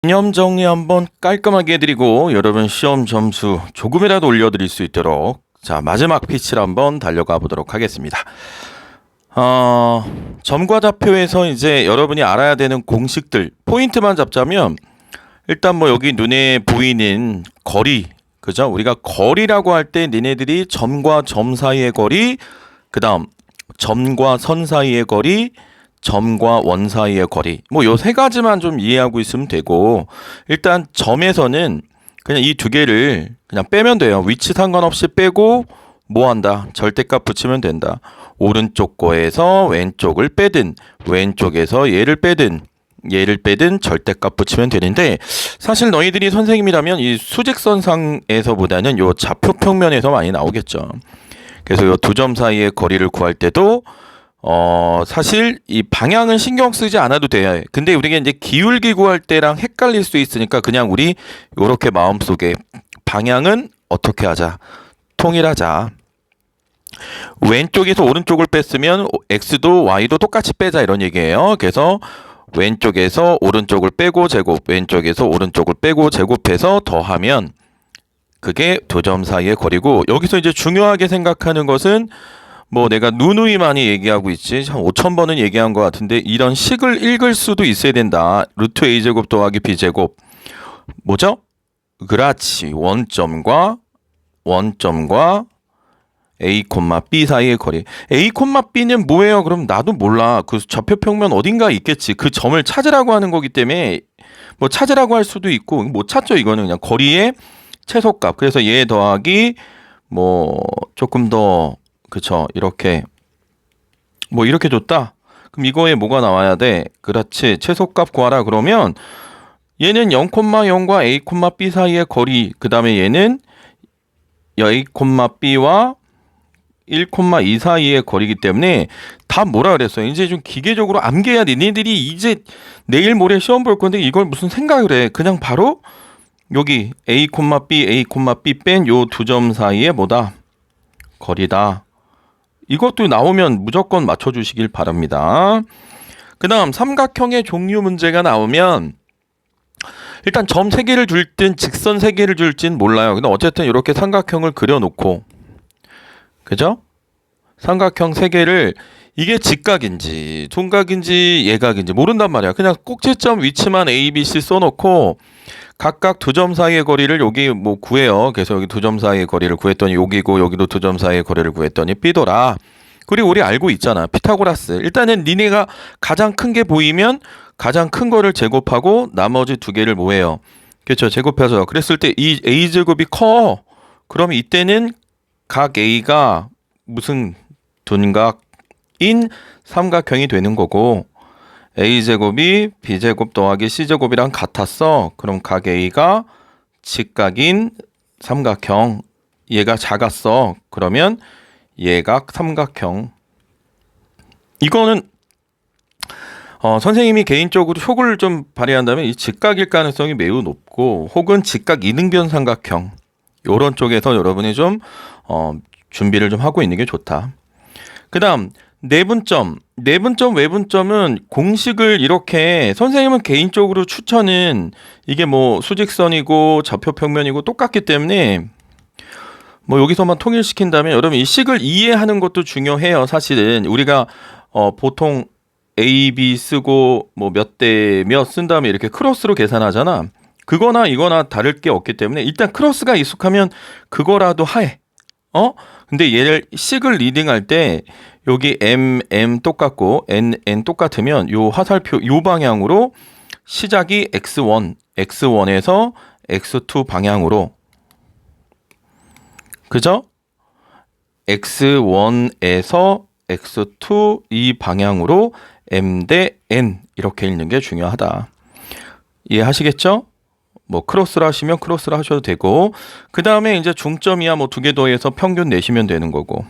개념 정리 한번 깔끔하게 해드리고 여러분 시험 점수 조금이라도 올려드릴 수 있도록 자 마지막 피치를 한번 달려가 보도록 하겠습니다. 점과 좌표에서 이제 여러분이 알아야 되는 공식들 포인트만 잡자면 일단 뭐 여기 눈에 보이는 거리 그죠? 우리가 거리라고 할 때 니네들이 점과 점 사이의 거리 그 다음 점과 선 사이의 거리 점과 원 사이의 거리 뭐 요 세 가지만 좀 이해하고 있으면 되고 일단 점에서는 그냥 이 두 개를 그냥 빼면 돼요. 위치 상관없이 빼고 뭐 한다? 절대값 붙이면 된다. 오른쪽 거에서 왼쪽을 빼든 왼쪽에서 얘를 빼든 절대값 붙이면 되는데 사실 너희들이 선생님이라면 이 수직선상에서보다는 요 좌표평면에서 많이 나오겠죠. 그래서 요 두 점 사이의 거리를 구할 때도 사실 이 방향은 신경 쓰지 않아도 돼요. 근데 우리가 이제 기울기 구할 때랑 헷갈릴 수 있으니까 그냥 우리 요렇게 마음속에 방향은 어떻게 하자. 통일하자. 왼쪽에서 오른쪽을 뺐으면 X도 Y도 똑같이 빼자 이런 얘기예요. 그래서 왼쪽에서 오른쪽을 빼고 제곱, 왼쪽에서 오른쪽을 빼고 제곱해서 더하면 그게 두 점 사이의 거리고 여기서 이제 중요하게 생각하는 것은 뭐 내가 누누이 많이 얘기하고 있지 한 5,000번은 얘기한 것 같은데 이런 식을 읽을 수도 있어야 된다. 루트 a제곱 더하기 b제곱 뭐죠? 그렇지. 원점과 a, b 사이의 거리. a, b는 뭐예요? 그럼 나도 몰라. 그 좌표평면 어딘가 있겠지. 그 점을 찾으라고 하는 거기 때문에 뭐 찾으라고 할 수도 있고 못 찾죠. 이거는 그냥 거리의 최소값. 그래서 얘 더하기 뭐 조금 더 그쵸 이렇게 뭐 이렇게 줬다. 그럼 이거에 뭐가 나와야 돼? 그렇지. 최소값 구하라 그러면 얘는 0,0과 a, b 사이의 거리 그 다음에 얘는 a, b와 1,2 사이의 거리이기 때문에 다 뭐라 그랬어요? 이제 좀 기계적으로 암기해야 돼. 니네들이 이제 내일 모레 시험 볼 건데 이걸 무슨 생각을 해. 그냥 바로 여기 a, b 뺀 요 두 점 사이에 뭐다? 거리다. 이것도 나오면 무조건 맞춰주시길 바랍니다. 그 다음 삼각형의 종류 문제가 나오면 일단 점 3개를 줄든 직선 3개를 줄진 몰라요. 근데 어쨌든 이렇게 삼각형을 그려놓고 그죠? 삼각형 3개를 이게 직각인지 둔각인지 예각인지 모른단 말이야. 그냥 꼭지점 위치만 A, B, C 써놓고 각각 두 점 사이의 거리를 여기 뭐 구해요. 그래서 여기 두 점 사이의 거리를 구했더니 여기고 여기도 두 점 사이의 거리를 구했더니 B더라. 그리고 우리 알고 있잖아. 피타고라스. 일단은 니네가 가장 큰 게 보이면 가장 큰 거를 제곱하고 나머지 두 개를 뭐해요? 그렇죠. 제곱해서 그랬을 때 이 A제곱이 커. 그럼 이때는 각 A가 무슨 둔각인 삼각형이 되는 거고 A제곱이 B제곱 더하기 C제곱이랑 같았어. 그럼 각 A가 직각인 삼각형. 얘가 작았어. 그러면 예각 삼각형. 이거는 선생님이 개인적으로 효과를 좀 발휘한다면 이 직각일 가능성이 매우 높고 혹은 직각 이등변 삼각형 요런 쪽에서 여러분이 좀 준비를 좀 하고 있는 게 좋다. 그 다음 내분점, 외분점은 공식을 이렇게 선생님은 개인적으로 추천은 이게 뭐 수직선이고 좌표평면이고 똑같기 때문에 뭐 여기서만 통일시킨다면 여러분 이 식을 이해하는 것도 중요해요. 사실은 우리가 보통 A, B 쓰고 뭐 몇 대 몇 쓴 다음에 이렇게 크로스로 계산하잖아. 그거나 이거나 다를 게 없기 때문에 일단 크로스가 익숙하면 그거라도 해. 근데 얘를 식을 리딩할 때 여기 M 똑같고 N 똑같으면 요 화살표 요 방향으로 시작이 X1에서 X2 방향으로 그죠? X1에서 X2 이 방향으로 M 대 N 이렇게 읽는 게 중요하다. 이해하시겠죠? 뭐 크로스로 하시면 크로스로 하셔도 되고 그 다음에 이제 중점이야 뭐 두 개 더해서 평균 내시면 되는 거고.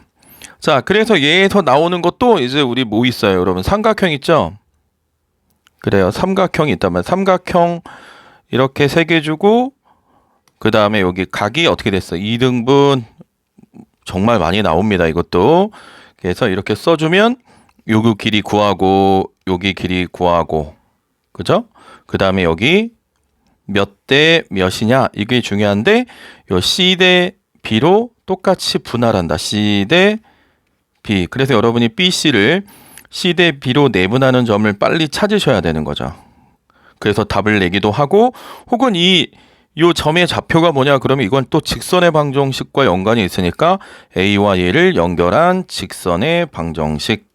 자, 그래서 얘에서 나오는 것도 이제 우리 뭐 있어요, 여러분? 삼각형 있죠? 그래요, 삼각형이 있다면 삼각형 이렇게 3개 주고 그 다음에 여기 각이 어떻게 됐어? 2등분 정말 많이 나옵니다. 이것도. 그래서 이렇게 써주면 요거 길이 구하고 여기 길이 구하고 그죠? 그 다음에 여기 몇 대 몇이냐 이게 중요한데 요 C 대 B로 똑같이 분할한다. C 대 B. 그래서 여러분이 BC를 C 대 B로 내분하는 점을 빨리 찾으셔야 되는 거죠. 그래서 답을 내기도 하고 혹은 요 점의 좌표가 뭐냐 그러면 이건 또 직선의 방정식과 연관이 있으니까 A와 얘를 연결한 직선의 방정식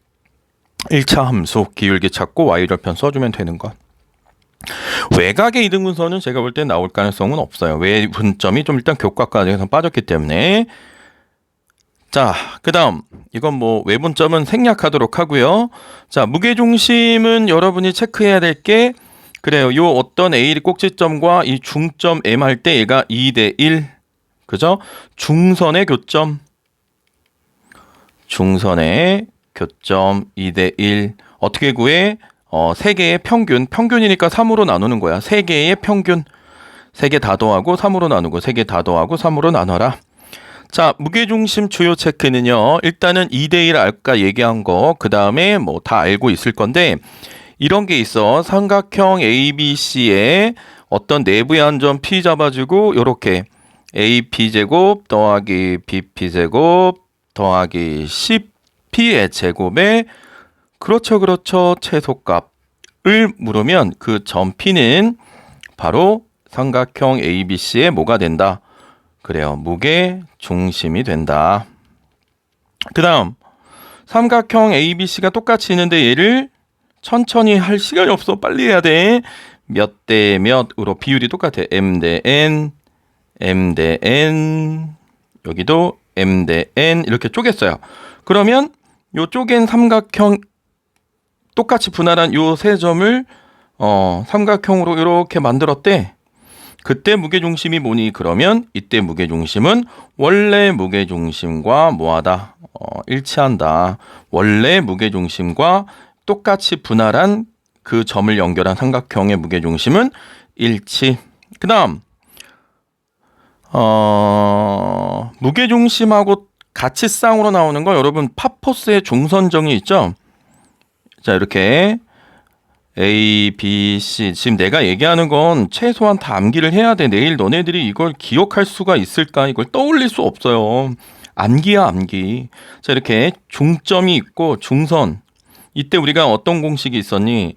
1차 함수 기울기 찾고 Y절편 써주면 되는 것. 외곽의 이등분선은 제가 볼 때 나올 가능성은 없어요. 외분점이 좀 일단 교과과정에서 빠졌기 때문에. 자, 그 다음 이건 뭐 외분점은 생략하도록 하고요. 자, 무게중심은 여러분이 체크해야 될 게 그래요. 요 어떤 A 꼭지점과 이 중점 M 할 때 얘가 2대 1. 그죠? 중선의 교점 2대 1. 어떻게 구해? 세 개의 평균이니까 3으로 나누는 거야. 세 개의 평균. 3개 다 더하고 3으로 나누고 3개 다 더하고 3으로 나눠라. 자, 무게중심 주요 체크는요. 일단은 2대1 아까 얘기한 거, 그 다음에 뭐 다 알고 있을 건데 이런 게 있어. 삼각형 ABC에 어떤 내부의 한 점 P 잡아주고 요렇게 AP제곱 더하기 BP제곱 더하기 CP의 제곱에 그렇죠. 최소값을 물으면 그 점 P는 바로 삼각형 ABC의 뭐가 된다? 그래요. 무게 중심이 된다. 그 다음 삼각형 ABC가 똑같이 있는데 얘를 천천히 할 시간이 없어. 빨리 해야 돼. 몇 대 몇으로 비율이 똑같아. M 대 N, M 대 N, 여기도 M 대 N 이렇게 쪼갰어요. 그러면 요 쪼갠 삼각형 똑같이 분할한 요 세 점을 삼각형으로 이렇게 만들었대. 그때 무게중심이 뭐니? 그러면 이때 무게중심은 원래 무게중심과 뭐하다? 일치한다. 원래 무게중심과 똑같이 분할한 그 점을 연결한 삼각형의 무게중심은 일치. 그 다음 무게중심하고 같이 쌍으로 나오는 거 여러분 파포스의 중선정이 있죠? 자, 이렇게 A, B, C. 지금 내가 얘기하는 건 최소한 다 암기를 해야 돼. 내일 너네들이 이걸 기억할 수가 있을까? 이걸 떠올릴 수 없어요. 암기야, 암기. 자, 이렇게 중점이 있고 중선. 이때 우리가 어떤 공식이 있었니?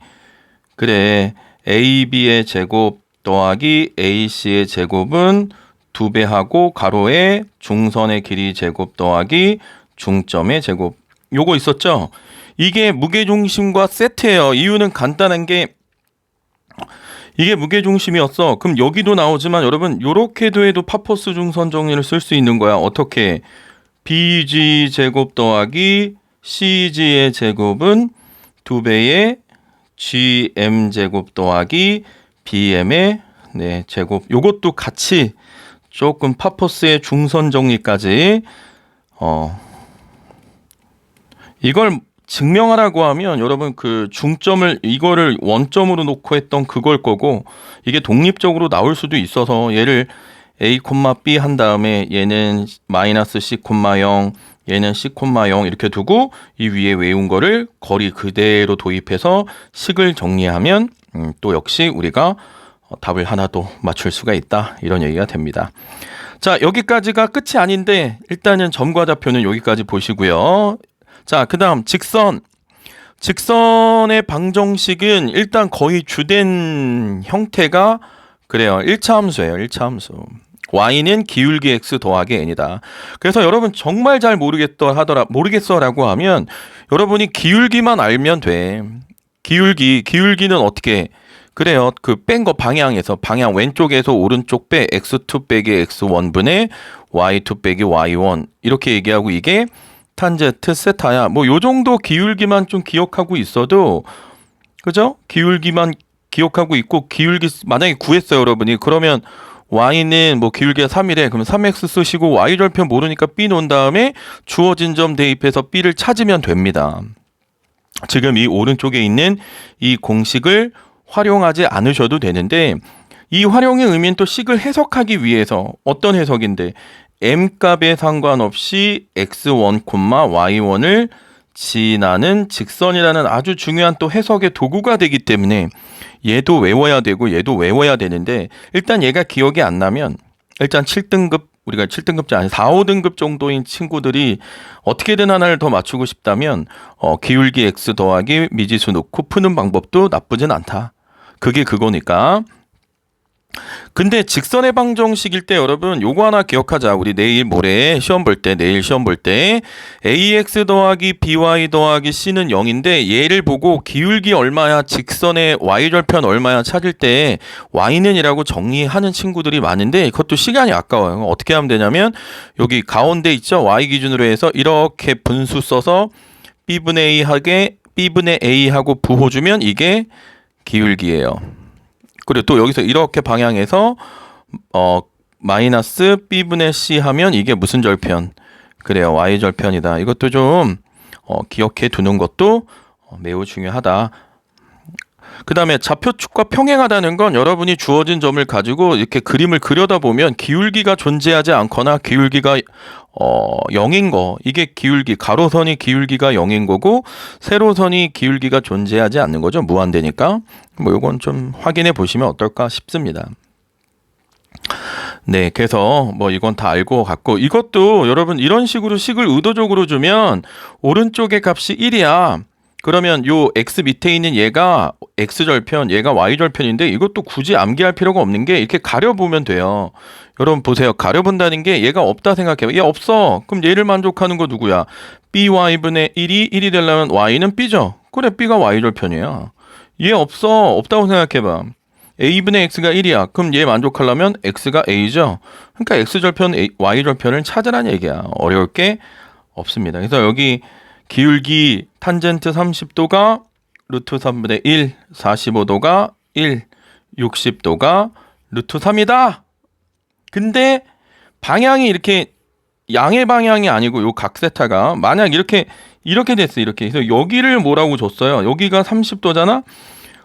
그래, AB의 제곱 더하기 AC의 제곱은 2배하고 가로에 중선의 길이 제곱 더하기 중점의 제곱. 요거 있었죠? 이게 무게중심과 세트예요. 이유는 간단한 게 이게 무게중심이었어. 그럼 여기도 나오지만 여러분 요렇게도 해도 파포스 중선 정리를 쓸 수 있는 거야. 어떻게? BG 제곱 더하기 CG의 제곱은 2배의 GM 제곱 더하기 BM의 제곱. 요것도 같이 조금 파포스의 중선 정리까지 이걸 증명하라고 하면 여러분 그 중점을 이거를 원점으로 놓고 했던 그걸 거고 이게 독립적으로 나올 수도 있어서 얘를 A, B 한 다음에 얘는 마이너스 C, 0 얘는 C, 0 이렇게 두고 이 위에 외운 거를 거리 그대로 도입해서 식을 정리하면 또 역시 우리가 답을 하나 더 맞출 수가 있다. 이런 얘기가 됩니다. 자, 여기까지가 끝이 아닌데 일단은 점과 좌표는 여기까지 보시고요. 자, 그 다음 직선의 방정식은 일단 거의 주된 형태가 그래요. 1차 함수예요. 1차 함수. y는 기울기 x 더하기 n이다. 그래서 여러분 정말 잘 모르겠어라고 하면 여러분이 기울기만 알면 돼. 기울기는 어떻게? 그래요. 그 뺀 거 방향 왼쪽에서 오른쪽 빼 x2 빼기 x1분의 y2 빼기 y1 이렇게 얘기하고 이게 탄제트 세타야. 뭐 요 정도 기울기만 좀 기억하고 있어도 그죠? 기울기만 기억하고 있고 기울기 만약에 구했어요, 여러분이. 그러면 y는 뭐 기울기가 3이래. 그럼 3x 쓰시고 y절편 모르니까 b 놓은 다음에 주어진 점 대입해서 b를 찾으면 됩니다. 지금 이 오른쪽에 있는 이 공식을 활용하지 않으셔도 되는데 이 활용의 의미는 또 식을 해석하기 위해서 어떤 해석인데 m값에 상관없이 x1, y1을 지나는 직선이라는 아주 중요한 또 해석의 도구가 되기 때문에 얘도 외워야 되고 얘도 외워야 되는데 일단 얘가 기억이 안 나면 일단 7등급 우리가 7등급자 아니 4, 5등급 정도인 친구들이 어떻게든 하나를 더 맞추고 싶다면 기울기 x 더하기 미지수 놓고 푸는 방법도 나쁘진 않다. 그게 그거니까. 근데 직선의 방정식일 때 여러분 요거 하나 기억하자. 우리 내일 모레 시험 볼 때 내일 시험 볼 때 ax 더하기 by 더하기 c는 0인데 얘를 보고 기울기 얼마야 직선의 y절편 얼마야 찾을 때 y는 이라고 정리하는 친구들이 많은데 그것도 시간이 아까워요. 어떻게 하면 되냐면 여기 가운데 있죠. y 기준으로 해서 이렇게 분수 써서 b분의 a하고 부호주면 이게 기울기예요. 그리고 또 여기서 이렇게 방향에서 마이너스 b분의 c 하면 이게 무슨 절편? 그래요. y절편이다. 이것도 좀 기억해 두는 것도 매우 중요하다. 그 다음에 좌표축과 평행하다는 건 여러분이 주어진 점을 가지고 이렇게 그림을 그려다 보면 기울기가 존재하지 않거나 기울기가 0인 거. 이게 기울기, 가로선이 기울기가 0인 거고 세로선이 기울기가 존재하지 않는 거죠. 무한대니까. 뭐 요건 좀 확인해 보시면 어떨까 싶습니다. 네, 그래서 뭐 이건 다 알고 갔고 이것도 여러분 이런 식으로 식을 의도적으로 주면 오른쪽의 값이 1이야. 그러면 요 x 밑에 있는 얘가 x절편, 얘가 y절편인데 이것도 굳이 암기할 필요가 없는 게 이렇게 가려보면 돼요. 여러분 보세요. 가려본다는 게 얘가 없다 생각해요. 얘 없어. 그럼 얘를 만족하는 거 누구야? by분의 1이 되려면 y는 b죠. 그래, b가 y절편이야. 얘 없다고 생각해봐. a분의 x가 1이야. 그럼 얘 만족하려면 x가 a죠. 그러니까 x절편, y절편을 찾으라는 얘기야. 어려울 게 없습니다. 그래서 여기 기울기 탄젠트 30도가 루트 3분의 1, 45도가 1, 60도가 루트 3이다. 근데 방향이 이렇게 양의 방향이 아니고 요 각세타가 만약 이렇게 됐어. 이렇게. 그래서 여기를 뭐라고 줬어요? 여기가 30도잖아?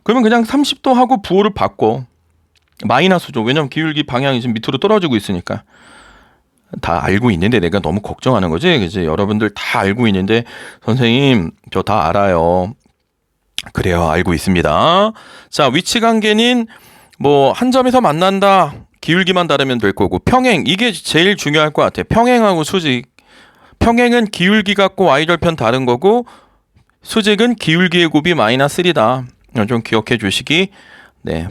그러면 그냥 30도 하고 부호를 바꿔. 마이너스죠. 왜냐면 기울기 방향이 지금 밑으로 떨어지고 있으니까. 다 알고 있는데 내가 너무 걱정하는 거지. 그치? 여러분들 다 알고 있는데 선생님 저 다 알아요. 그래요. 알고 있습니다. 자, 위치 관계는 뭐 한 점에서 만난다. 기울기만 다르면 될 거고 평행 이게 제일 중요할 것 같아. 평행하고 수직. 평행은 기울기 갖고 y절편 다른 거고 수직은 기울기의 곱이 마이너스 1이다. 좀 기억해 주시기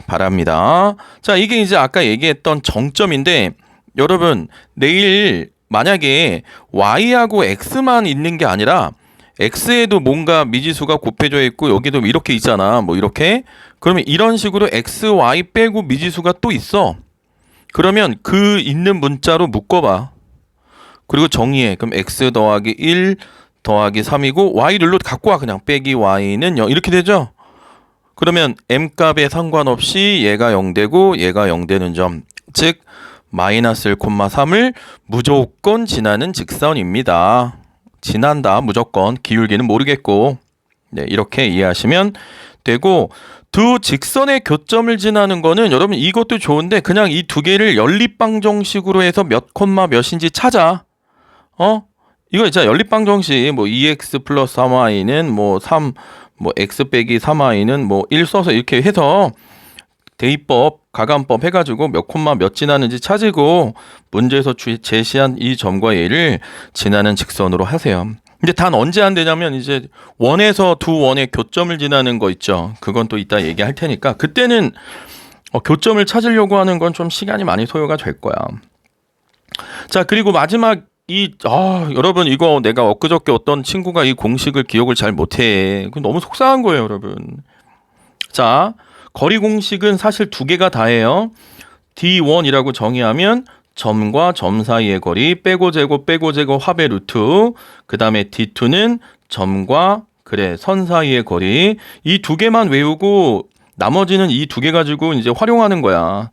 바랍니다. 자, 이게 이제 아까 얘기했던 정점인데 여러분 내일 만약에 y하고 x만 있는 게 아니라 x에도 뭔가 미지수가 곱해져 있고 여기도 이렇게 있잖아. 뭐 이렇게. 그러면 이런 식으로 x, y 빼고 미지수가 또 있어. 그러면 그 있는 문자로 묶어봐. 그리고 정의해. 그럼 x 더하기 1 더하기 3이고 y를로 갖고 와. 그냥 빼기 y는 0 이렇게 되죠. 그러면 m값에 상관없이 얘가 0되고 얘가 0되는 점. 즉 마이너스 1,3을 무조건 지나는 직선입니다. 지난다 무조건. 기울기는 모르겠고 이렇게 이해하시면 되고 두 직선의 교점을 지나는 거는 여러분 이것도 좋은데 그냥 이 두 개를 연립방정식으로 해서 몇 콤마 몇인지 찾아. 이거 있잖아. 연립방정식 뭐 2x 플러스 3y는 뭐 3, 뭐 x 빼기 3y는 뭐 1 써서 이렇게 해서 대입법, 가감법 해가지고 몇 콤마 몇 지나는지 찾으고 문제에서 제시한 이 점과 얘를 지나는 직선으로 하세요. 근데 단 언제 안 되냐면 이제 원에서 두 원의 교점을 지나는 거 있죠. 그건 또 이따 얘기할 테니까 그때는 교점을 찾으려고 하는 건 좀 시간이 많이 소요가 될 거야. 자, 그리고 마지막 여러분 이거 내가 엊그저께 어떤 친구가 이 공식을 기억을 잘 못해. 그건 너무 속상한 거예요, 여러분. 자, 거리 공식은 사실 두 개가 다예요. D1이라고 정의하면 점과 점 사이의 거리 빼고 제곱 합의 루트. 그 다음에 D2는 점과 선 사이의 거리. 이 두 개만 외우고 나머지는 이 두 개 가지고 이제 활용하는 거야.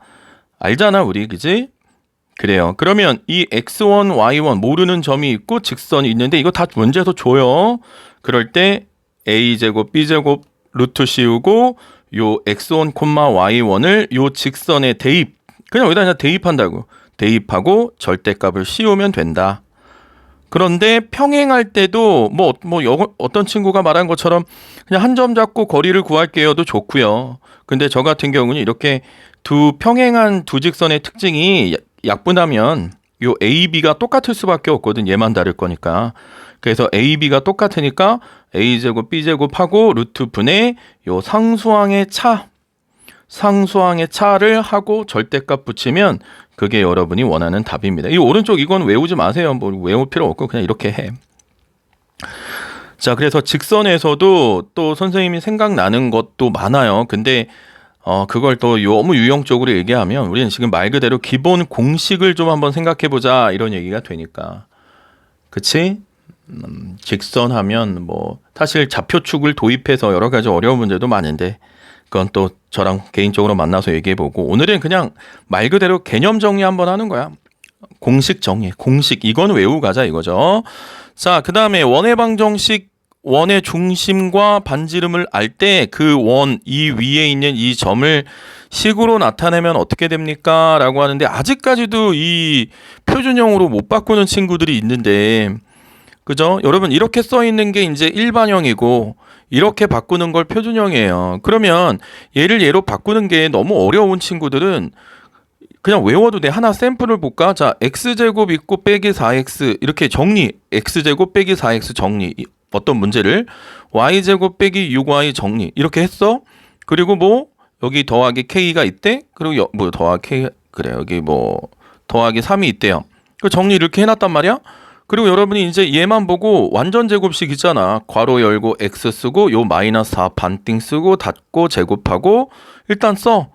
알잖아 우리, 그지? 그래요. 그러면 이 x1, y1 모르는 점이 있고 직선이 있는데 이거 다 문제에서 줘요. 그럴 때 a제곱 b제곱 루트 씌우고 요 x1, y1을 요 직선에 대입. 그냥 여기다 그냥 대입한다고. 대입하고 절대값을 씌우면 된다. 그런데 평행할 때도 어떤 친구가 말한 것처럼 그냥 한 점 잡고 거리를 구할게요도 좋고요. 근데 저 같은 경우는 이렇게 평행한 두 직선의 특징이 약분하면 요 A, B가 똑같을 수밖에 없거든. 얘만 다를 거니까. 그래서 A, B가 똑같으니까 A제곱 B제곱하고 루트 분의 요 상수항의 차를 하고 절대값 붙이면 그게 여러분이 원하는 답입니다. 이 오른쪽 이건 외우지 마세요. 뭐 외울 필요 없고 그냥 이렇게 해. 자, 그래서 직선에서도 또 선생님이 생각나는 것도 많아요. 근데 그걸 또 너무 유형적으로 얘기하면 우리는 지금 말 그대로 기본 공식을 좀 한번 생각해 보자 이런 얘기가 되니까. 그치? 직선하면 사실 좌표축을 도입해서 여러 가지 어려운 문제도 많은데 그건 또 저랑 개인적으로 만나서 얘기해보고 오늘은 그냥 말 그대로 개념 정리 한번 하는 거야. 공식 정리, 공식 이건 외우고 가자 이거죠. 자, 그 다음에 원의 방정식 원의 중심과 반지름을 알 때 그 원 이 위에 있는 이 점을 식으로 나타내면 어떻게 됩니까? 라고 하는데 아직까지도 이 표준형으로 못 바꾸는 친구들이 있는데 그죠? 여러분 이렇게 써 있는 게 이제 일반형이고 이렇게 바꾸는 걸 표준형이에요. 그러면 얘를 얘로 바꾸는 게 너무 어려운 친구들은 그냥 외워도 돼. 하나 샘플을 볼까? 자, x제곱 있고 빼기 4x 이렇게 정리. x제곱 빼기 4x 정리. 어떤 문제를 y제곱 빼기 6y 정리. 이렇게 했어. 그리고 여기 더하기 k가 있대. 그리고 더하기 k 그래. 여기 더하기 3이 있대요. 그 정리 이렇게 해놨단 말이야. 그리고 여러분이 이제 얘만 보고 완전 제곱식 있잖아. 괄호 열고 x 쓰고 요 마이너스 4 반띵 쓰고 닫고 제곱하고 일단 써.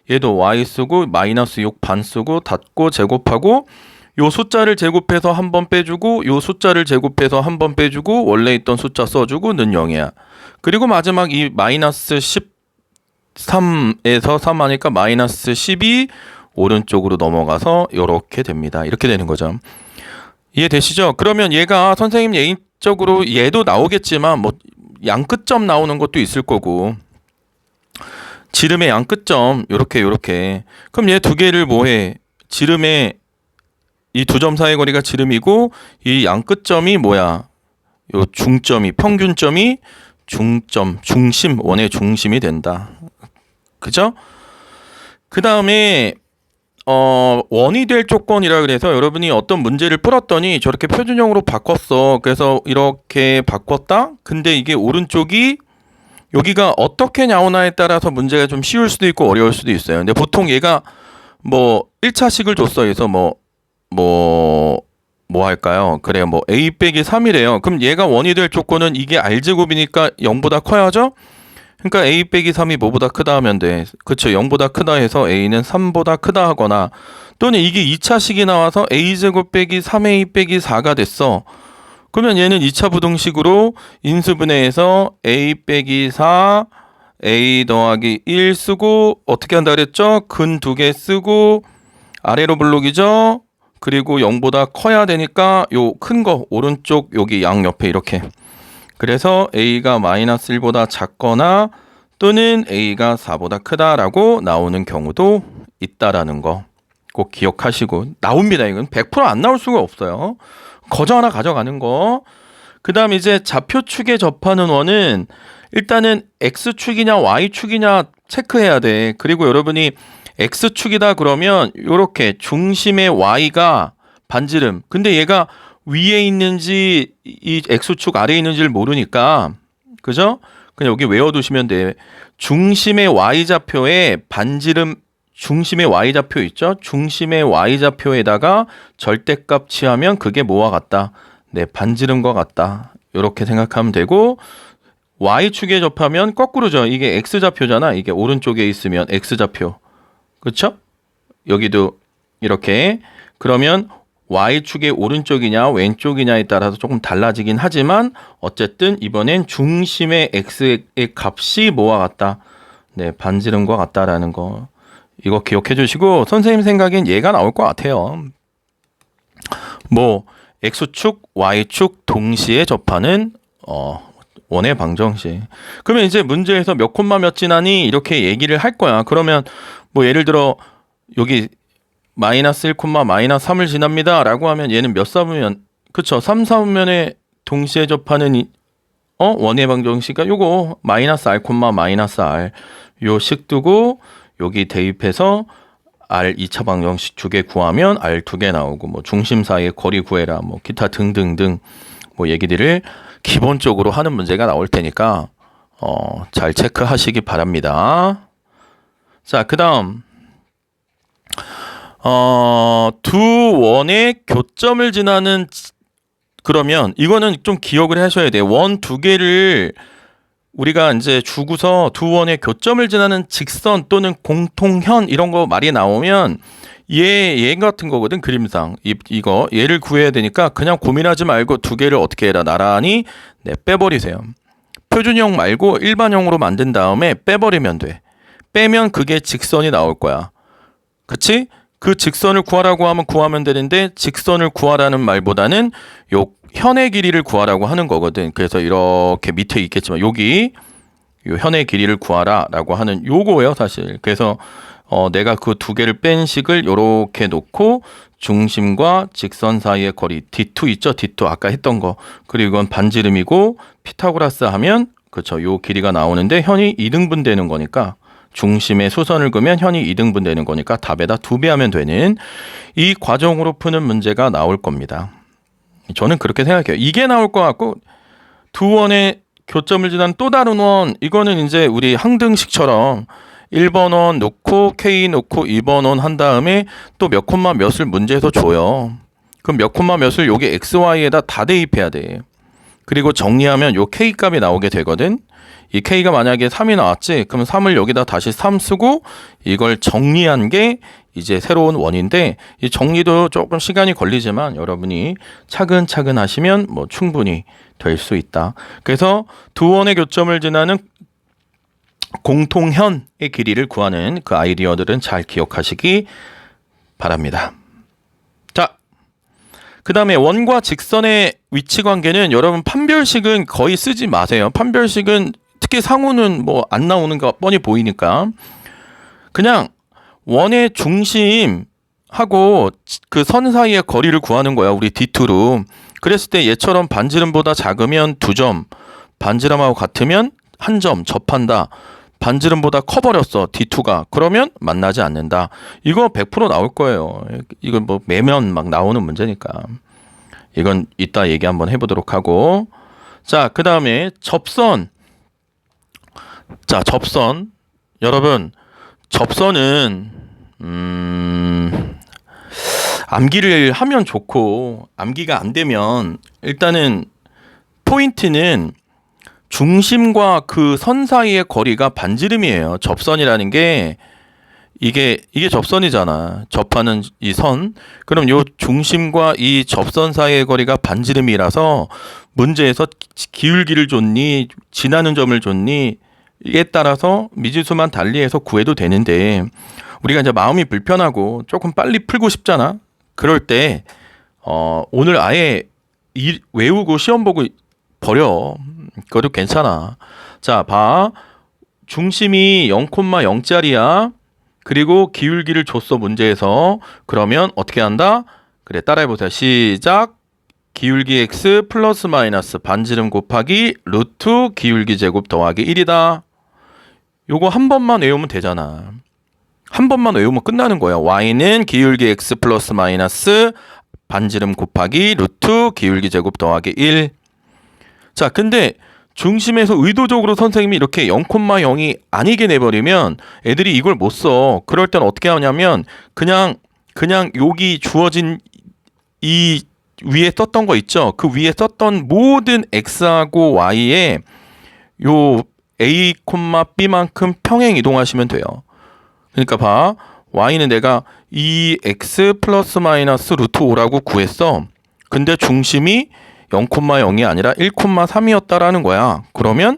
얘도 y 쓰고 마이너스 6 반 쓰고 닫고 제곱하고 요 숫자를 제곱해서 한 번 빼주고 요 숫자를 제곱해서 한 번 빼주고 원래 있던 숫자 써주고 는 0이야. 그리고 마지막 이 마이너스 13에서 3 하니까 마이너스 10이 오른쪽으로 넘어가서 이렇게 됩니다. 이렇게 되는 거죠. 이해되시죠? 그러면 얘가 선생님 개인적으로 얘도 나오겠지만 양끝점 나오는 것도 있을 거고 지름의 양끝점 요렇게 그럼 얘 두 개를 뭐해? 지름의 이 두 점 사이의 거리가 지름이고 이 양끝점이 뭐야? 요 중점이 평균점이 중심 원의 중심이 된다. 그죠? 그 다음에 원이 될 조건이라 그래서 여러분이 어떤 문제를 풀었더니 저렇게 표준형으로 바꿨어. 그래서 이렇게 바꿨다? 근데 이게 오른쪽이 여기가 어떻게 나오나에 따라서 문제가 좀 쉬울 수도 있고 어려울 수도 있어요. 근데 보통 얘가 1차식을 줬어. 그래서 할까요? 그래, a 빼기 3이래요. 그럼 얘가 원이 될 조건은 이게 r제곱이니까 0보다 커야죠? 그러니까 a 빼기 3이 뭐보다 크다 하면 돼. 그쵸? 0보다 크다 해서 a는 3보다 크다 하거나 또는 이게 2차식이 나와서 a제곱 빼기 3a 빼기 4가 됐어. 그러면 얘는 2차 부등식으로 인수분해해서 a 빼기 4 a 더하기 1 쓰고 어떻게 한다 그랬죠? 근 2개 쓰고 아래로 블록이죠? 그리고 0보다 커야 되니까 요 큰 거 오른쪽 여기 양옆에 이렇게 그래서 a가 마이너스 1보다 작거나 또는 a가 4보다 크다라고 나오는 경우도 있다라는 거 꼭 기억하시고 나옵니다. 이건 100% 안 나올 수가 없어요. 거저 하나 가져가는 거. 그 다음 이제 좌표축에 접하는 원은 일단은 x축이냐 y축이냐 체크해야 돼. 그리고 여러분이 x축이다 그러면 요렇게 중심의 y가 반지름. 근데 얘가 위에 있는지 이 x축 아래에 있는지를 모르니까 그죠? 그냥 여기 외워두시면 돼. 중심의 y좌표에 반지름 중심의 y좌표 있죠? 중심의 y좌표에다가 절대값 취하면 그게 뭐와 같다? 네, 반지름과 같다. 이렇게 생각하면 되고 y축에 접하면 거꾸로죠. 이게 x좌표잖아. 이게 오른쪽에 있으면 x좌표. 그렇죠? 여기도 이렇게 그러면 y축의 오른쪽이냐 왼쪽이냐에 따라서 조금 달라지긴 하지만 어쨌든 이번엔 중심의 x의 값이 뭐와 같다? 네, 반지름과 같다라는 거. 이거 기억해 주시고 선생님 생각엔 얘가 나올 것 같아요. x축, y축 동시에 접하는 원의 방정식. 그러면 이제 문제에서 몇 콤마 몇 지나니 이렇게 얘기를 할 거야. 그러면 예를 들어 여기 마이너스 1 콤마 마이너스 3을 지납니다 라고 하면 얘는 몇 삼으면 그쵸. 3, 4분면에 동시에 접하는 원의 방정식이 요거 마이너스 r 콤마 마이너스 r 요 식 두고 여기 대입해서 r 2차 방정식 두 개 구하면 r 두 개 나오고 뭐 중심 사이의 거리 구해라 뭐 기타 등등등 뭐 얘기들을 기본적으로 하는 문제가 나올 테니까 잘 체크하시기 바랍니다. 자, 그다음 두 원의 교점을 지나는 그러면 이거는 좀 기억을 하셔야 돼요. 원 두 개를 우리가 이제 주고서 두 원의 교점을 지나는 직선 또는 공통현 이런 거 말이 나오면 얘 같은 거거든. 그림상 이거 얘를 구해야 되니까 그냥 고민하지 말고 두 개를 어떻게 해라 나란히 빼버리세요. 표준형 말고 일반형으로 만든 다음에 빼버리면 돼. 빼면 그게 직선이 나올 거야. 그치? 그 직선을 구하라고 하면 구하면 되는데 직선을 구하라는 말보다는 요 현의 길이를 구하라고 하는 거거든. 그래서 이렇게 밑에 있겠지만 여기 요 현의 길이를 구하라 라고 하는 요거예요 사실. 그래서 내가 그 두 개를 뺀 식을 요렇게 놓고 중심과 직선 사이의 거리 D2 있죠. D2 아까 했던 거. 그리고 이건 반지름이고 피타고라스 하면 그쵸. 요 길이가 나오는데 현이 2등분 되는 거니까 중심에 수선을 그으면 현이 2등분 되는 거니까 답에다 2배 하면 되는 이 과정으로 푸는 문제가 나올 겁니다. 저는 그렇게 생각해요. 이게 나올 것 같고 두 원의 교점을 지난 또 다른 원 이거는 이제 우리 항등식처럼 1번 원 놓고 K 놓고 2번 원 한 다음에 또 몇 콤마 몇을 문제에서 줘요. 그럼 몇 콤마 몇을 여기 XY에다 다 대입해야 돼. 그리고 정리하면 요 K 값이 나오게 되거든. 이 K가 만약에 3이 나왔지? 그럼 3을 여기다 다시 3 쓰고 이걸 정리한 게 이제 새로운 원인데 이 정리도 조금 시간이 걸리지만 여러분이 차근차근 하시면 뭐 충분히 될 수 있다. 그래서 두 원의 교점을 지나는 공통현의 길이를 구하는 그 아이디어들은 잘 기억하시기 바랍니다. 자, 그 다음에 원과 직선의 위치 관계는 여러분 판별식은 거의 쓰지 마세요. 판별식은 특히 상호는 뭐 안 나오는 거 뻔히 보이니까 그냥 원의 중심하고 그 선 사이의 거리를 구하는 거야. 우리 D2로. 그랬을 때 얘처럼 반지름보다 작으면 2점, 반지름하고 같으면 1점 접한다. 반지름보다 커버렸어 D2가. 그러면 만나지 않는다. 이거 100% 나올 거예요. 이건 뭐 매면 막 나오는 문제니까. 이건 이따 얘기 한번 해보도록 하고. 자, 그 다음에 접선. 자, 접선. 여러분, 접선은 암기를 하면 좋고 암기가 안 되면 일단은 포인트는 중심과 그 선 사이의 거리가 반지름이에요. 접선이라는 게 이게 접선이잖아. 접하는 이 선. 그럼 요 중심과 이 접선 사이의 거리가 반지름이라서 문제에서 기울기를 줬니 지나는 점을 줬니 이에 따라서 미지수만 달리해서 구해도 되는데 우리가 이제 마음이 불편하고 조금 빨리 풀고 싶잖아. 그럴 때 오늘 아예 외우고 시험 보고 버려. 그것도 괜찮아. 자, 봐. 중심이 0,0짜리야. 그리고 기울기를 줬어 문제에서. 그러면 어떻게 한다? 그래, 따라해보세요. 시작. 기울기 x 플러스 마이너스 반지름 곱하기 루트 기울기 제곱 더하기 1이다. 요거 한 번만 외우면 되잖아. 한 번만 외우면 끝나는 거야. y는 기울기 x 플러스 마이너스 반지름 곱하기 루트 기울기 제곱 더하기 1. 자, 근데 중심에서 의도적으로 선생님이 이렇게 0,0이 아니게 내버리면 애들이 이걸 못 써. 그럴 땐 어떻게 하냐면 그냥 여기 주어진 이 위에 썼던 거 있죠. 그 위에 썼던 모든 x하고 y에 요 a, b만큼 평행 이동하시면 돼요. 그러니까 봐. y는 내가 2x 플러스 마이너스 루트 5라고 구했어. 근데 중심이 0,0이 아니라 1,3이었다라는 거야. 그러면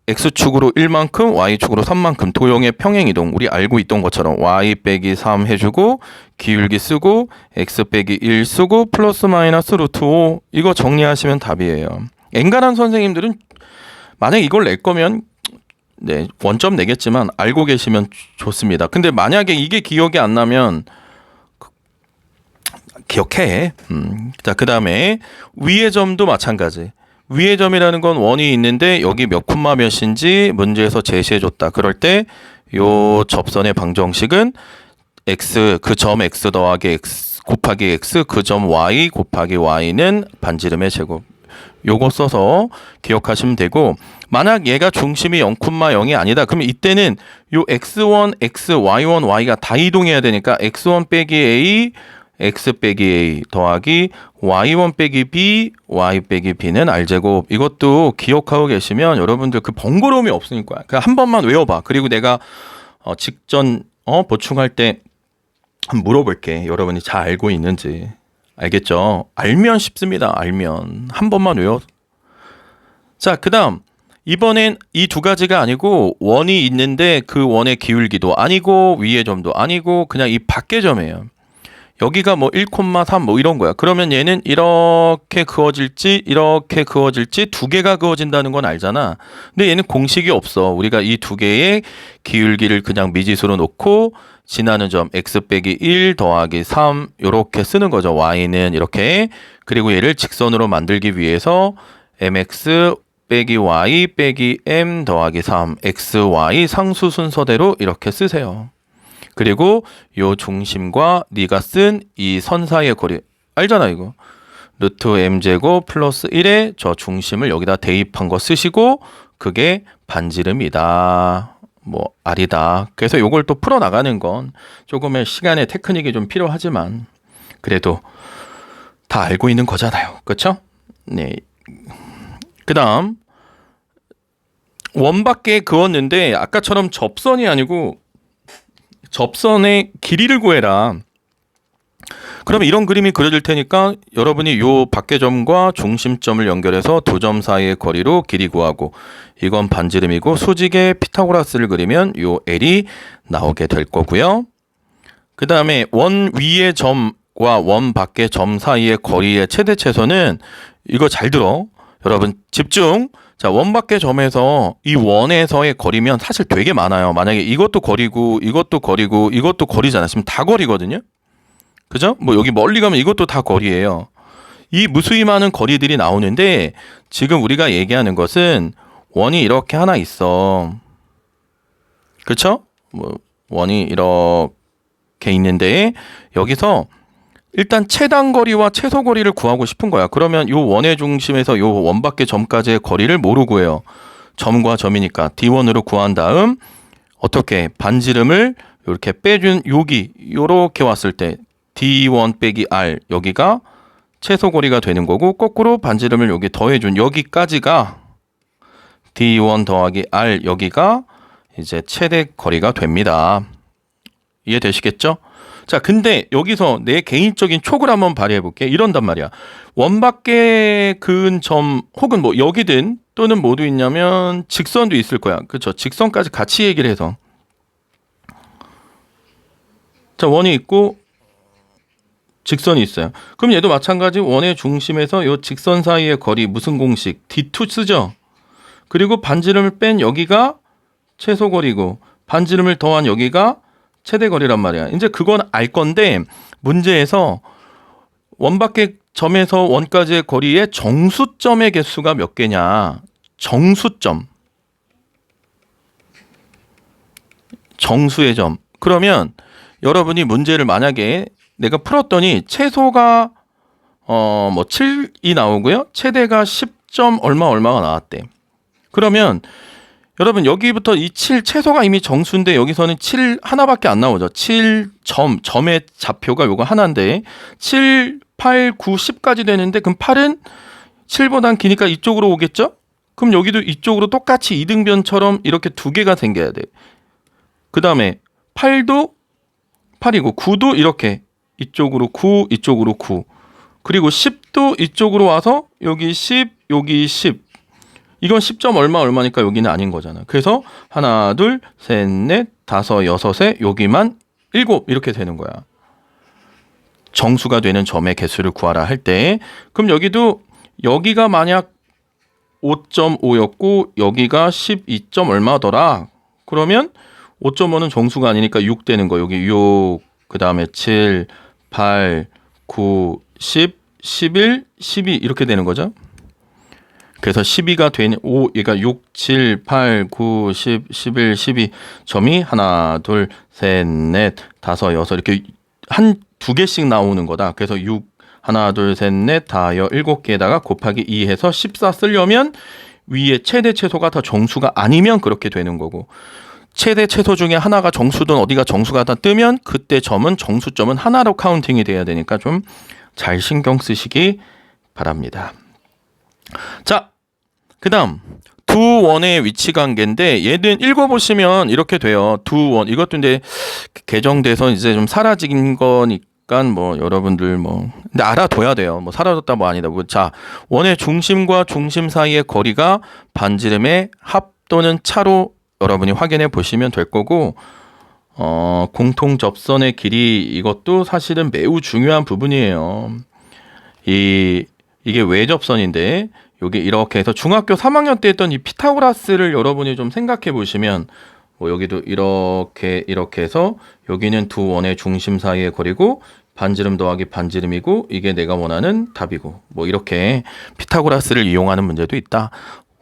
x축으로 1만큼 y축으로 3만큼 도형의 평행이동. 우리 알고 있던 것처럼 y 빼기 3 해주고 기울기 쓰고 x 빼기 1 쓰고 플러스 마이너스 루트 5 이거 정리하시면 답이에요. 엔간한 선생님들은 만약 이걸 낼 거면 네, 원점 내겠지만 알고 계시면 좋습니다. 근데 만약에 이게 기억이 안 나면 기억해. 자, 그 다음에 위의 점도 마찬가지. 위의 점이라는 건 원이 있는데 여기 몇 콤마 몇인지 문제에서 제시해줬다. 그럴 때 요 접선의 방정식은 x 그 점 x 더하기 x 곱하기 x 그 점 y 곱하기 y는 반지름의 제곱. 요거 써서 기억하시면 되고, 만약 얘가 중심이 0,0이 아니다. 그럼 이때는 요 x1, x, y1, y가 다 이동해야 되니까 x1 빼기 a, x 빼기 a 더하기 y1 빼기 b, y 빼기 b는 r제곱. 이것도 기억하고 계시면 여러분들 그 번거로움이 없으니까 그냥 한 번만 외워봐. 그리고 내가 직전 보충할 때 한번 물어볼게. 여러분이 잘 알고 있는지. 알겠죠? 알면 쉽습니다. 알면 한 번만 외워. 자, 그 다음 이번엔 이 두 가지가 아니고 원이 있는데 그 원의 기울기도 아니고 위의 점도 아니고 그냥 이 밖의 점이에요. 여기가 뭐 1,3 뭐 이런 거야. 그러면 얘는 이렇게 그어질지 이렇게 그어질지 두 개가 그어진다는 건 알잖아. 근데 얘는 공식이 없어. 우리가 이 두 개의 기울기를 그냥 미지수로 놓고 지나는 점 x 빼기 1 더하기 3 이렇게 쓰는 거죠. y는 이렇게. 그리고 얘를 직선으로 만들기 위해서 mx 빼기 y 빼기 m 더하기 3 x, y 상수 순서대로 이렇게 쓰세요. 그리고 요 중심과 네가 쓴 이 선 사이의 거리 알잖아 이거. 루트 m제곱 플러스 1에 저 중심을 여기다 대입한 거 쓰시고 그게 반지름이다. 뭐 r이다. 그래서 요걸 또 풀어나가는 건 조금의 시간의 테크닉이 좀 필요하지만 그래도 다 알고 있는 거잖아요. 그렇죠? 네. 그 다음 원 밖에 그었는데 아까처럼 접선이 아니고 접선의 길이를 구해라. 그러면 이런 그림이 그려질 테니까 여러분이 요 밖의 점과 중심점을 연결해서 두 점 사이의 거리로 길이 구하고 이건 반지름이고 수직의 피타고라스를 그리면 요 L이 나오게 될 거고요. 그 다음에 원 위의 점과 원 밖의 점 사이의 거리의 최대 최소는 이거 잘 들어. 여러분 집중. 자, 원 밖의 점에서 이 원에서의 거리면 사실 되게 많아요. 만약에 이것도 거리고 이것도 거리고 이것도 거리잖아. 지금 다 거리거든요. 그죠? 뭐 여기 멀리 가면 이것도 다 거리예요. 이 무수히 많은 거리들이 나오는데 지금 우리가 얘기하는 것은 원이 이렇게 하나 있어. 그렇죠? 뭐 원이 이렇게 있는데 여기서 일단 최단 거리와 최소 거리를 구하고 싶은 거야. 그러면 요 원의 중심에서 요 원 밖의 점까지의 거리를 뭐로 구해요? 점과 점이니까 D1으로 구한 다음 어떻게 반지름을 이렇게 빼준 여기 요렇게 왔을 때 D1 빼기 R 여기가 최소 거리가 되는 거고 거꾸로 반지름을 여기 더해준 여기까지가 D1 더하기 R 여기가 이제 최대 거리가 됩니다. 이해되시겠죠? 자, 근데 여기서 내 개인적인 촉을 한번 발휘해 볼게. 이런단 말이야. 원 밖에 그은 점 혹은 뭐 여기든 또는 뭐도 있냐면 직선도 있을 거야. 그렇죠? 직선까지 같이 얘기를 해서. 자, 원이 있고 직선이 있어요. 그럼 얘도 마찬가지 원의 중심에서 요 직선 사이의 거리 무슨 공식? D2 쓰죠? 그리고 반지름을 뺀 여기가 최소 거리고 반지름을 더한 여기가 최대 거리란 말이야. 이제 그건 알 건데 문제에서 원 밖의 점에서 원까지의 거리의 정수점의 개수가 몇 개냐. 정수점. 정수의 점. 그러면 여러분이 문제를 만약에 내가 풀었더니 최소가 뭐 7이 나오고요. 최대가 10점 얼마가 나왔대. 그러면 여러분 여기부터 이 7 최소가 이미 정수인데 여기서는 7 하나밖에 안 나오죠. 7점 점의 좌표가 요거 하나인데 7, 8, 9, 10까지 되는데 그럼 8은 7보단 기니까 이쪽으로 오겠죠? 그럼 여기도 이쪽으로 똑같이 이등변처럼 이렇게 두 개가 생겨야 돼. 그 다음에 8도 8이고 9도 이렇게 이쪽으로 9, 이쪽으로 9. 그리고 10도 이쪽으로 와서 여기 10, 여기 10. 이건 10점 얼마니까 여기는 아닌 거잖아. 그래서 하나, 둘, 셋, 넷, 다섯, 여섯에 여기만 7 이렇게 되는 거야. 정수가 되는 점의 개수를 구하라 할 때 그럼 여기도 여기가 만약 5.5였고 여기가 12점 얼마더라. 그러면 5.5는 정수가 아니니까 6 되는 거. 여기 6, 그 다음에 7, 8, 9, 10, 11, 12 이렇게 되는 거죠. 그래서 12가 되는 5, 그러니까 6, 7, 8, 9, 10, 11, 12 점이 하나, 둘, 셋, 넷, 다섯, 여섯 이렇게 한 두 개씩 나오는 거다. 그래서 6 하나, 둘, 셋, 넷, 다, 7개에다가 곱하기 2 해서 14 쓰려면 위에 최대 최소가 다 정수가 아니면 그렇게 되는 거고, 최대 최소 중에 하나가 정수든 어디가 정수가 다 뜨면 그때 점은 정수점은 하나로 카운팅이 돼야 되니까 좀 잘 신경 쓰시기 바랍니다. 자, 그 다음 두 원의 위치 관계인데 얘는 읽어보시면 이렇게 돼요. 두 원, 이것도 이제 개정돼서 이제 좀 사라진 거니까 뭐 여러분들 뭐 근데 알아둬야 돼요. 뭐 사라졌다 뭐 아니다. 뭐 자, 원의 중심과 중심 사이의 거리가 반지름의 합 또는 차로 여러분이 확인해 보시면 될 거고, 공통 접선의 길이 이것도 사실은 매우 중요한 부분이에요. 이게 외접선인데 여기 이렇게 해서 중학교 3학년 때 했던 이 피타고라스를 여러분이 좀 생각해 보시면 뭐 여기도 이렇게 해서 여기는 두 원의 중심 사이의 거리고 반지름 더하기 반지름이고 이게 내가 원하는 답이고 뭐 이렇게 피타고라스를 이용하는 문제도 있다.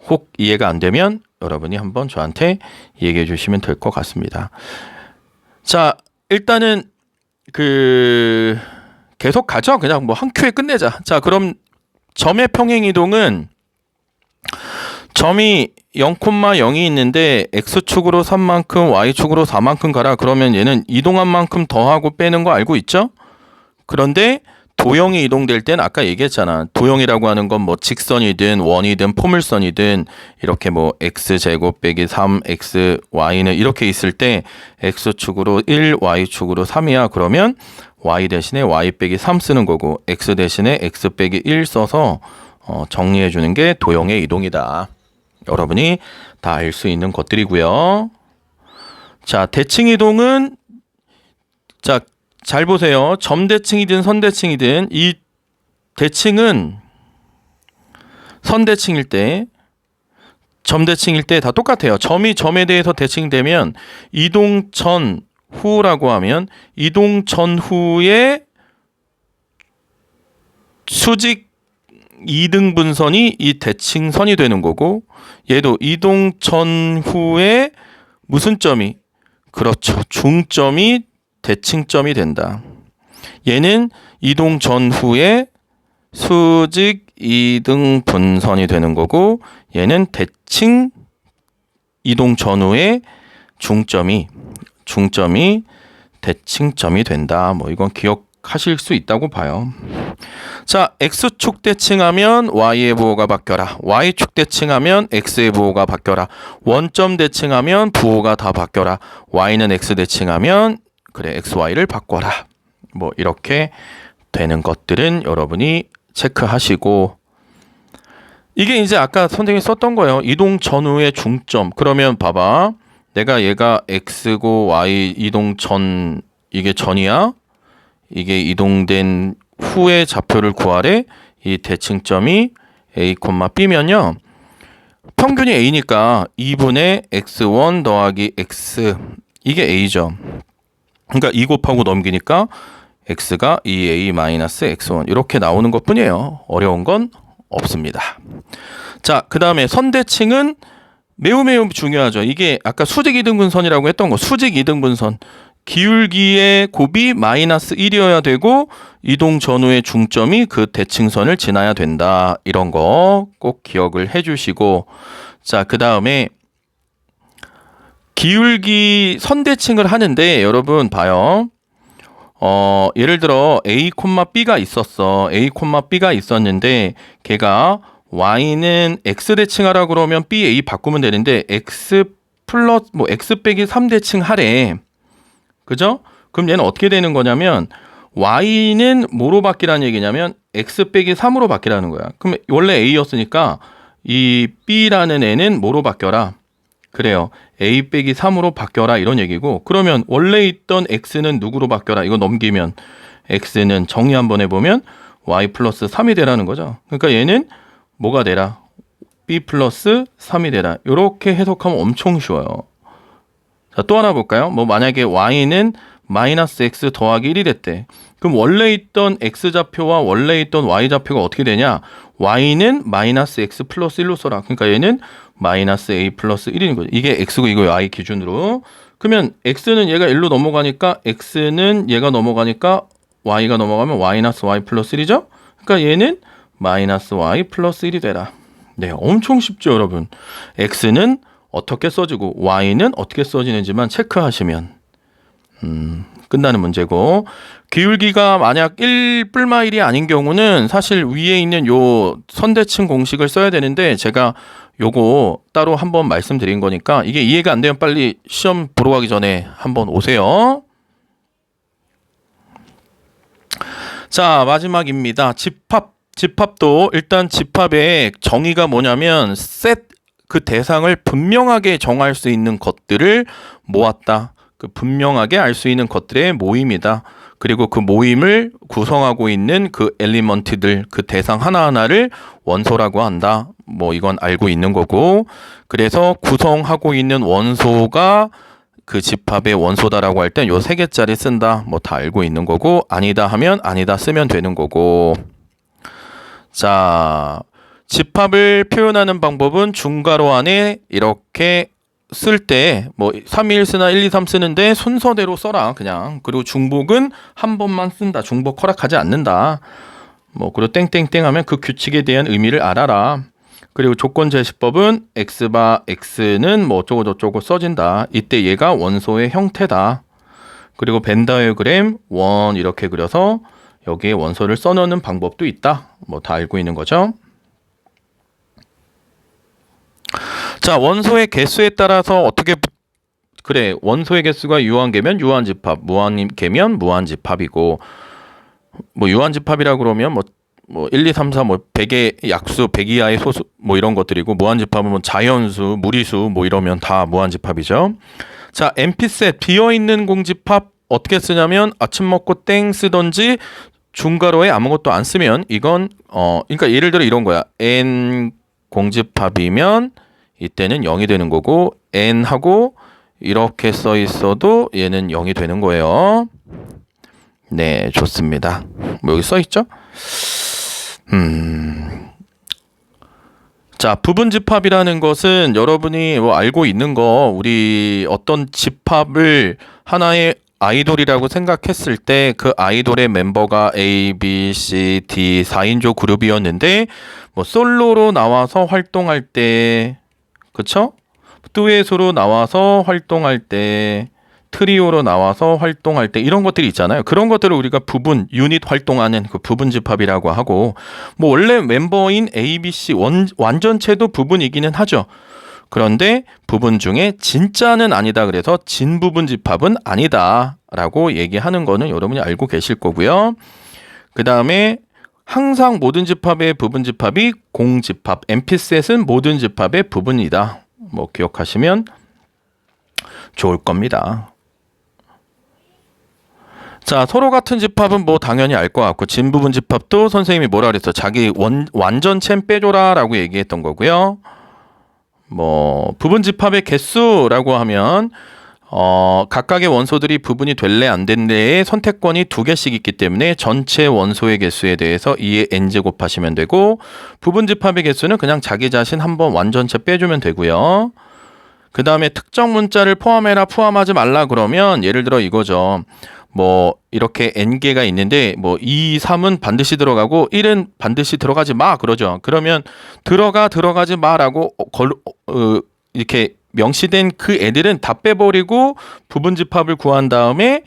혹 이해가 안 되면 여러분이 한번 저한테 얘기해 주시면 될 것 같습니다. 자, 일단은 계속 가죠. 그냥 뭐 한 큐에 끝내자. 자, 그럼 점의 평행 이동은 점이 0,0이 있는데 x축으로 3만큼 y축으로 4만큼 가라. 그러면 얘는 이동한 만큼 더하고 빼는 거 알고 있죠? 그런데 도형이 이동될 땐 아까 얘기했잖아. 도형이라고 하는 건 뭐 직선이든 원이든 포물선이든 이렇게 뭐 x제곱 빼기 3x y는 이렇게 있을 때 x축으로 1 y축으로 3이야. 그러면 y 대신에 y 빼기 3 쓰는 거고 x 대신에 x 빼기 1 써서 정리해 주는 게 도형의 이동이다. 여러분이 다 알 수 있는 것들이고요. 자, 대칭 이동은 자, 잘 보세요. 점대칭이든 선대칭이든 이 대칭은 선대칭일 때, 점대칭일 때 다 똑같아요. 점이 점에 대해서 대칭되면 이동 전후라고 하면 이동 전후의 수직 2등분선이 이 대칭선이 되는 거고, 얘도 이동 전후의 무슨 점이? 그렇죠. 중점이 대칭점이 된다. 얘는 이동 전후의 수직 2등 분선이 되는 거고, 얘는 대칭 이동 전후의 중점이 대칭점이 된다. 뭐 이건 기억하실 수 있다고 봐요. 자, x축 대칭하면 y의 부호가 바뀌어라. y축 대칭하면 x의 부호가 바뀌어라. 원점 대칭하면 부호가 다 바뀌어라. y는 x 대칭하면 그래 xy를 바꿔라. 뭐 이렇게 되는 것들은 여러분이 체크하시고, 이게 이제 아까 선생님이 썼던 거예요. 이동 전후의 중점. 그러면 봐봐, 내가 얘가 x고 y 이동 전, 이게 전이야. 이게 이동된 후의 좌표를 구하래. 이 대칭점이 a, b면요 평균이 a니까 2분의 x1 더하기 x, 이게 a죠. 그러니까 2 곱하고 넘기니까 x가 2a-x1 이렇게 나오는 것 뿐이에요. 어려운 건 없습니다. 자, 그 다음에 선대칭은 매우 중요하죠. 이게 아까 수직 이등분선이라고 했던 거, 수직 이등분선. 기울기의 곱이 -1이어야 되고 이동 전후의 중점이 그 대칭선을 지나야 된다. 이런 거 꼭 기억을 해주시고, 자, 그 다음에 기울기 선대칭을 하는데 여러분 봐요. 예를 들어 A, B가 있었어. A, B가 있었는데 걔가 Y는 X 대칭하라 그러면 B, A 바꾸면 되는데 X 플러스 뭐 X 빼기 3 대칭 하래. 그죠? 그럼 얘는 어떻게 되는 거냐면 Y는 뭐로 바뀌라는 얘기냐면 X 빼기 3으로 바뀌라는 거야. 그럼 원래 A였으니까 이 B라는 애는 뭐로 바뀌어라? 그래요. A 빼기 3으로 바뀌어라 이런 얘기고, 그러면 원래 있던 X는 누구로 바뀌어라? 이거 넘기면 X는 정리 한번 해보면 Y 플러스 3이 되라는 거죠. 그러니까 얘는 뭐가 되라? B 플러스 3이 되라. 이렇게 해석하면 엄청 쉬워요. 자, 또 하나 볼까요? 뭐 만약에 Y는 마이너스 x 더하기 1이 됐대. 그럼 원래 있던 x좌표와 원래 있던 y좌표가 어떻게 되냐? y는 마이너스 x 플러스 1로 써라. 그러니까 얘는 마이너스 a 플러스 1인 거죠. 이게 x고 이거 y 기준으로. 그러면 x는 얘가 1로 넘어가니까 x는 얘가 넘어가니까 y가 넘어가면 마이너스 y 플러스 1이죠? 그러니까 얘는 마이너스 y 플러스 1이 되라. 네, 엄청 쉽죠, 여러분. x는 어떻게 써지고 y는 어떻게 써지는지만 체크하시면 끝나는 문제고, 기울기가 만약 1뿔마1이 아닌 경우는 사실 위에 있는 요 선대칭 공식을 써야 되는데 제가 요거 따로 한번 말씀드린 거니까 이게 이해가 안 되면 빨리 시험 보러 가기 전에 한번 오세요. 자, 마지막입니다. 집합도 일단 집합의 정의가 뭐냐면 셋 그 대상을 분명하게 정할 수 있는 것들을 모았다. 그 분명하게 알 수 있는 것들의 모임이다. 그리고 그 모임을 구성하고 있는 그 엘리먼트들, 그 대상 하나하나를 원소라고 한다. 뭐 이건 알고 있는 거고, 그래서 구성하고 있는 원소가 그 집합의 원소다라고 할 땐 요 세 개짜리 쓴다. 뭐 다 알고 있는 거고, 아니다 하면 아니다 쓰면 되는 거고. 자, 집합을 표현하는 방법은 중괄호 안에 이렇게 쓸 때 뭐 3, 2, 1 쓰나 1, 2, 3 쓰는데 순서대로 써라 그냥. 그리고 중복은 한 번만 쓴다. 중복 허락하지 않는다. 뭐 그리고 땡땡땡 하면 그 규칙에 대한 의미를 알아라. 그리고 조건 제시법은 x바 x는 뭐 어쩌고 저쩌고 써진다. 이때 얘가 원소의 형태다. 그리고 벤 다이어그램 원 이렇게 그려서 여기에 원소를 써넣는 방법도 있다. 뭐 다 알고 있는 거죠. 자, 원소의 개수에 따라서 어떻게 그래, 원소의 개수가 유한계면 유한집합, 무한계면 무한집합이고, 뭐 유한집합이라 그러면 뭐 1, 2, 3, 4 뭐 100의 약수, 100 이하의 소수 뭐 이런 것들이고, 무한집합은 뭐 자연수, 무리수 뭐 이러면 다 무한집합이죠. 자, NP셋 비어 있는 공집합 어떻게 쓰냐면 아침 먹고 땡 쓰던지 중괄호에 아무것도 안 쓰면 이건 그러니까 예를 들어 이런 거야. n 공집합이면 이때는 0이 되는 거고, n하고 이렇게 써 있어도 얘는 0이 되는 거예요. 네, 좋습니다. 뭐 여기 써 있죠? 자, 부분집합이라는 것은 여러분이 뭐 알고 있는 거, 우리 어떤 집합을 하나의 아이돌이라고 생각했을 때 그 아이돌의 멤버가 A, B, C, D 4인조 그룹이었는데 뭐 솔로로 나와서 활동할 때, 그쵸? 듀엣으로 나와서 활동할 때, 트리오로 나와서 활동할 때 이런 것들이 있잖아요. 그런 것들을 우리가 부분, 유닛 활동하는 그 부분 집합이라고 하고, 뭐 원래 멤버인 A, B, C 완전체도 부분이기는 하죠. 그런데 부분 중에 진짜는 아니다. 그래서 진부분 집합은 아니다 라고 얘기하는 거는 여러분이 알고 계실 거고요. 그 다음에 항상 모든 집합의 부분 집합이 공집합, NP셋은 모든 집합의 부분이다. 뭐 기억하시면 좋을 겁니다. 자, 서로 같은 집합은 뭐 당연히 알 것 같고, 진부분 집합도 선생님이 뭐라 그랬어? 자기 완전체는 빼줘라 라고 얘기했던 거고요. 뭐 부분 집합의 개수라고 하면 각각의 원소들이 부분이 될래 안 될래의 선택권이 2개씩 있기 때문에 전체 원소의 개수에 대해서 2의 n제곱 하시면 되고, 부분 집합의 개수는 그냥 자기 자신 한번 완전체 빼주면 되고요. 그 다음에 특정 문자를 포함해라 포함하지 말라 그러면 예를 들어 이거죠. 뭐 이렇게 n개가 있는데 뭐 2, 3은 반드시 들어가고 1은 반드시 들어가지 마 그러죠. 그러면 들어가지 마라고 이렇게 명시된 그 애들은 다 빼버리고 부분 집합을 구한 다음에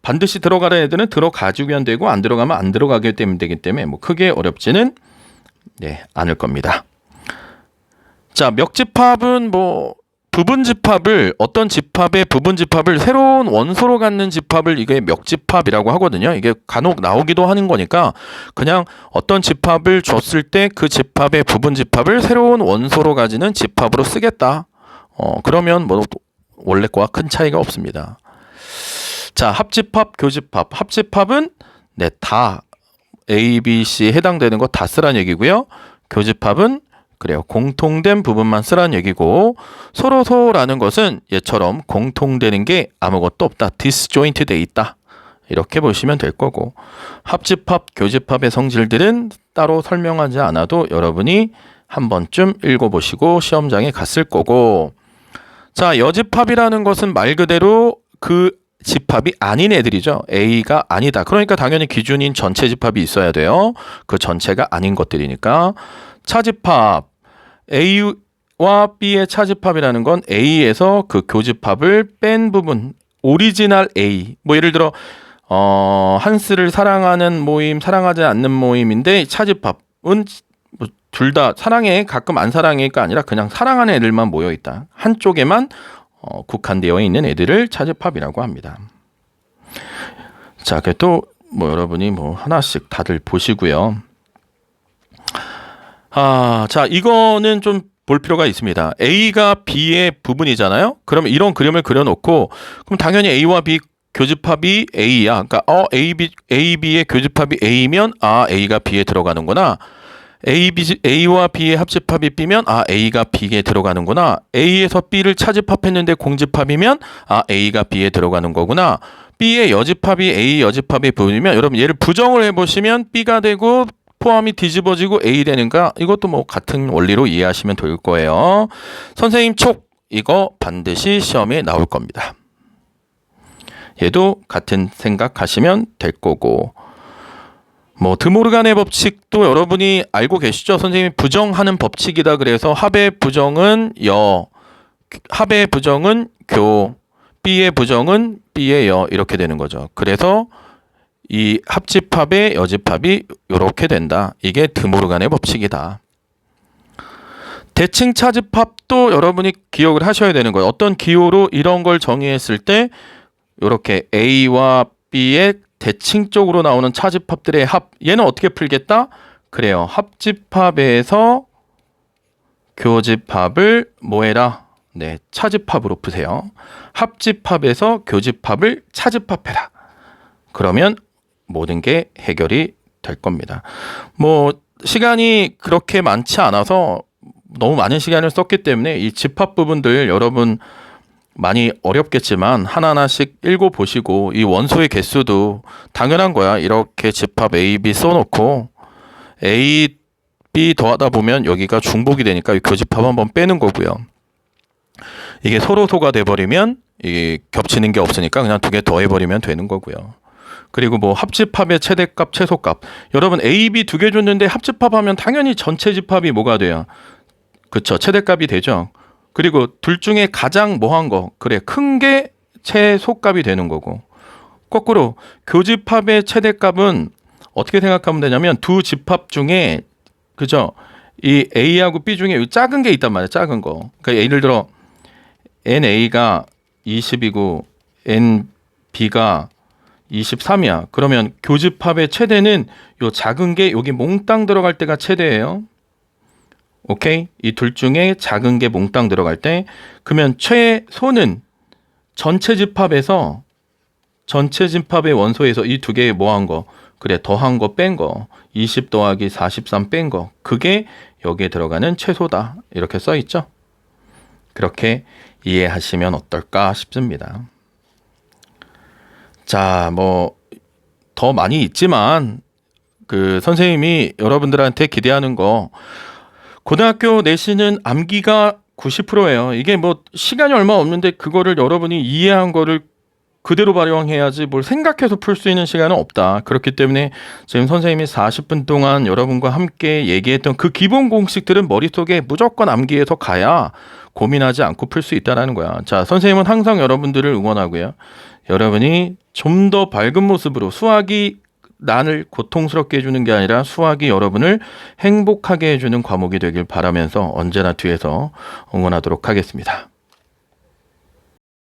반드시 들어가는 애들은 들어가주면 되고 안 들어가면 안 들어가게 되면 되기 때문에 뭐 크게 어렵지는 않을 겁니다. 자, 멱집합은 뭐 부분 집합을, 어떤 집합의 부분 집합을 새로운 원소로 갖는 집합을 이게 멱집합이라고 하거든요. 이게 간혹 나오기도 하는 거니까 그냥 어떤 집합을 줬을 때 그 집합의 부분 집합을 새로운 원소로 가지는 집합으로 쓰겠다. 그러면 뭐 원래 거와 큰 차이가 없습니다. 자, 합집합, 교집합. 합집합은 다 A, B, C 해당되는 거 다 쓰란 얘기고요. 교집합은 그래요. 공통된 부분만 쓰라는 얘기고 서로서라는 것은 얘처럼 공통되는 게 아무것도 없다. disjoint 돼 있다. 이렇게 보시면 될 거고 합집합, 교집합의 성질들은 따로 설명하지 않아도 여러분이 한 번쯤 읽어보시고 시험장에 갔을 거고 자, 여집합이라는 것은 말 그대로 그 집합이 아닌 애들이죠. A가 아니다. 그러니까 당연히 기준인 전체 집합이 있어야 돼요. 그 전체가 아닌 것들이니까 차집합 A와 B의 차집합이라는 건 A에서 그 교집합을 뺀 부분 오리지널 A 뭐 예를 들어 한스를 사랑하는 모임 사랑하지 않는 모임인데 차집합은 뭐 둘 다 사랑해 가끔 안 사랑해가 아니라 그냥 사랑하는 애들만 모여 있다. 한쪽에만 국한되어 있는 애들을 차집합이라고 합니다. 자, 그래도 뭐 여러분이 뭐 하나씩 다들 보시고요. 자, 이거는 좀 볼 필요가 있습니다. A가 B의 부분이잖아요. 그러면 이런 그림을 그려놓고 그럼 당연히 A와 B 교집합이 A야. 그러니까 A, B의 교집합이 A면 A가 B에 들어가는구나. A와 B의 합집합이 B면 A가 B에 들어가는구나. A에서 B를 차집합했는데 공집합이면 A가 B에 들어가는 거구나. B의 여집합이 A 여집합의 부분이면 여러분 얘를 부정을 해보시면 B가 되고 포함이 뒤집어지고 A 되는가? 이것도 뭐 같은 원리로 이해하시면 될 거예요. 선생님 촉 이거 반드시 시험에 나올 겁니다. 얘도 같은 생각하시면 될 거고 뭐 드모르간의 법칙도 여러분이 알고 계시죠? 선생님이 부정하는 법칙이다 그래서 합의 부정은 여, 합의 부정은 교, B의 부정은 B의 여 이렇게 되는 거죠. 그래서 이 합집합의 여집합이 이렇게 된다. 이게 드모르간의 법칙이다. 대칭 차집합도 여러분이 기억을 하셔야 되는 거예요. 어떤 기호로 이런 걸 정의했을 때 이렇게 A와 B의 대칭 쪽으로 나오는 차집합들의 합 얘는 어떻게 풀겠다? 그래요. 합집합에서 교집합을 뭐 해라? 네, 차집합으로 푸세요. 합집합에서 교집합을 차집합해라. 그러면 모든 게 해결이 될 겁니다. 뭐 시간이 그렇게 많지 않아서 너무 많은 시간을 썼기 때문에 이 집합 부분들 여러분 많이 어렵겠지만 하나하나씩 읽어보시고 이 원소의 개수도 당연한 거야. 이렇게 집합 A, B 써놓고 A, B 더하다 보면 여기가 중복이 되니까 이 교집합 한번 빼는 거고요. 이게 서로소가 돼버리면 이게 겹치는 게 없으니까 그냥 두 개 더해버리면 되는 거고요. 그리고 뭐 합집합의 최대값, 최소값. 여러분 A, B 두 개 줬는데 합집합하면 당연히 전체 집합이 뭐가 돼요? 그쵸, 최대값이 되죠. 그리고 둘 중에 가장 뭐한 거, 그래 큰 게 최소값이 되는 거고 거꾸로 교집합의 최대값은 어떻게 생각하면 되냐면 두 집합 중에 그죠? 이 A하고 B 중에 작은 게 있단 말이에요. 작은 거. 그러니까 예를 들어 NA가 20이고 NB가 23이야. 그러면 교집합의 최대는 요 작은 게 여기 몽땅 들어갈 때가 최대예요. 오케이? 이 둘 중에 작은 게 몽땅 들어갈 때 그러면 최소는 전체 집합에서 전체 집합의 원소에서 이 두 개의 뭐한 거 그래 더한 거 뺀 거 20 더하기 43 뺀 거 그게 여기에 들어가는 최소다. 이렇게 써 있죠. 그렇게 이해하시면 어떨까 싶습니다. 자, 뭐 더 많이 있지만 그 선생님이 여러분들한테 기대하는 거 고등학교 내신은 암기가 90%예요. 이게 뭐 시간이 얼마 없는데 그거를 여러분이 이해한 거를 그대로 발용해야지 뭘 생각해서 풀 수 있는 시간은 없다. 그렇기 때문에 지금 선생님이 40분 동안 여러분과 함께 얘기했던 그 기본 공식들은 머릿속에 무조건 암기해서 가야 고민하지 않고 풀 수 있다는 거야. 자, 선생님은 항상 여러분들을 응원하고요. 여러분이 좀 더 밝은 모습으로 수학이 나를 고통스럽게 해주는 게 아니라 수학이 여러분을 행복하게 해주는 과목이 되길 바라면서 언제나 뒤에서 응원하도록 하겠습니다.